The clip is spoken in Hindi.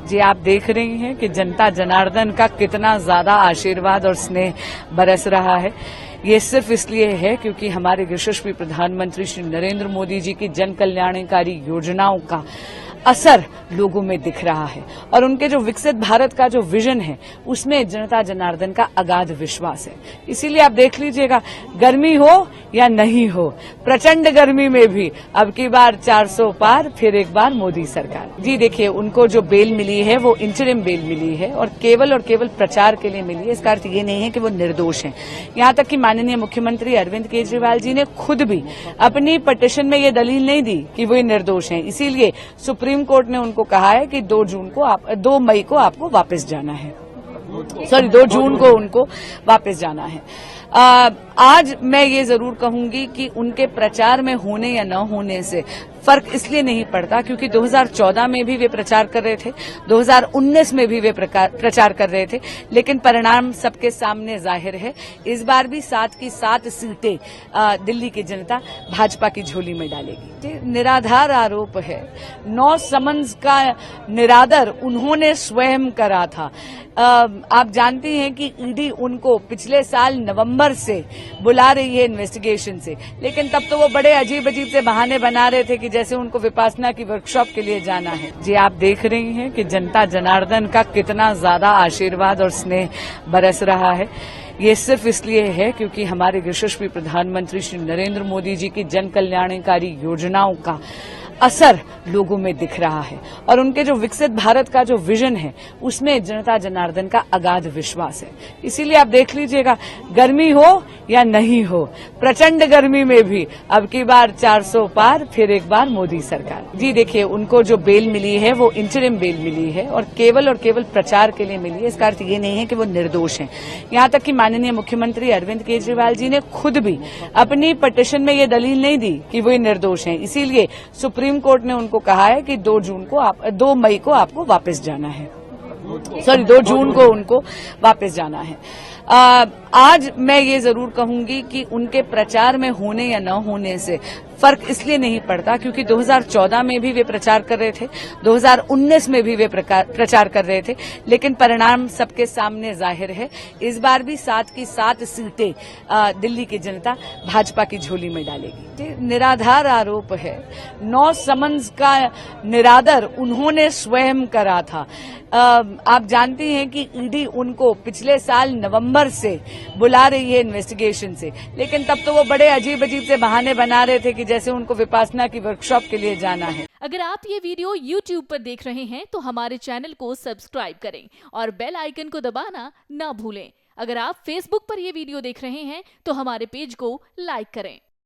जी, आप देख रही हैं कि जनता जनार्दन का कितना ज्यादा आशीर्वाद और स्नेह बरस रहा है। ये सिर्फ इसलिए है क्योंकि हमारे यशस्वी प्रधानमंत्री श्री नरेंद्र मोदी जी की जन कल्याणकारी योजनाओं का असर लोगों में दिख रहा है और उनके जो विकसित भारत का जो विजन है उसमें जनता जनार्दन का अगाध विश्वास है। इसीलिए आप देख लीजिएगा, गर्मी हो या नहीं हो, प्रचंड गर्मी में भी अब की बार 400 पार, फिर एक बार मोदी सरकार। जी देखिए, उनको जो बेल मिली है वो इंटरिम बेल मिली है और केवल प्रचार के लिए मिली है। इसका अर्थ ये नहीं है कि वो निर्दोष हैं। यहाँ तक कि माननीय मुख्यमंत्री अरविंद केजरीवाल जी ने खुद भी अपनी पिटीशन में ये दलील नहीं दी कि वो निर्दोष हैं। इसीलिए सुप्रीम कोर्ट ने उनको कहा है कि 2 मई को आपको वापस जाना है, 2 जून को उनको वापस जाना है। आज मैं ये जरूर कहूंगी कि उनके प्रचार में होने या न होने से फर्क इसलिए नहीं पड़ता क्योंकि 2014 में भी वे प्रचार कर रहे थे, 2019 में भी वे प्रचार कर रहे थे, लेकिन परिणाम सबके सामने जाहिर है। इस बार भी 7 की 7 सीटें दिल्ली की जनता भाजपा की झोली में डालेगी। निराधार आरोप है, 9 समन्स का निरादर उन्होंने स्वयं करा था। आप जानती हैं कि ईडी उनको पिछले साल नवंबर से बुला रही है इन्वेस्टिगेशन से, लेकिन तब तो वो बड़े अजीब से बहाने बना रहे थे कि जैसे उनको विपासना की वर्कशॉप के लिए जाना है। जी, आप देख रही हैं कि जनता जनार्दन का कितना ज्यादा आशीर्वाद और स्नेह बरस रहा है। ये सिर्फ इसलिए है क्योंकि हमारे यशस्वी प्रधानमंत्री श्री नरेंद्र मोदी जी की जन कल्याणकारी योजनाओं का असर लोगों में दिख रहा है और उनके जो विकसित भारत का जो विजन है उसमें जनता जनार्दन का अगाध विश्वास है। इसीलिए आप देख लीजिएगा, गर्मी हो या नहीं हो, प्रचंड गर्मी में भी अब की बार 400 पार, फिर एक बार मोदी सरकार। जी देखिए, उनको जो बेल मिली है वो इंटरिम बेल मिली है और केवल प्रचार के लिए मिली है। इसका अर्थ ये नहीं है कि वो निर्दोष हैं। यहाँ तक कि माननीय मुख्यमंत्री अरविंद केजरीवाल जी ने खुद भी अपनी पिटीशन में ये दलील नहीं दी कि वो निर्दोष हैं। इसीलिए सुप्रीम कोर्ट ने उनको कहा है कि 2 मई को आपको वापस जाना है, 2 जून को उनको वापस जाना है। आज मैं ये जरूर कहूंगी कि उनके प्रचार में होने या न होने से फर्क इसलिए नहीं पड़ता क्योंकि 2014 में भी वे प्रचार कर रहे थे, 2019 में भी वे प्रचार कर रहे थे, लेकिन परिणाम सबके सामने जाहिर है। इस बार भी 7 की 7 सीटें दिल्ली की जनता भाजपा की झोली में डालेगी। निराधार आरोप है, 9 समन्स का निरादर उन्होंने स्वयं करा था। आप जानती हैं कि ईडी उनको पिछले साल नवंबर से बुला रही है इन्वेस्टिगेशन से, लेकिन तब तो वो बड़े अजीब से बहाने बना रहे थे कि जैसे उनको विपासना की वर्कशॉप के लिए जाना है। अगर आप ये वीडियो YouTube पर देख रहे हैं तो हमारे चैनल को सब्सक्राइब करें और बेल आइकन को दबाना ना भूलें। अगर आप Facebook पर ये वीडियो देख रहे हैं तो हमारे पेज को लाइक करें।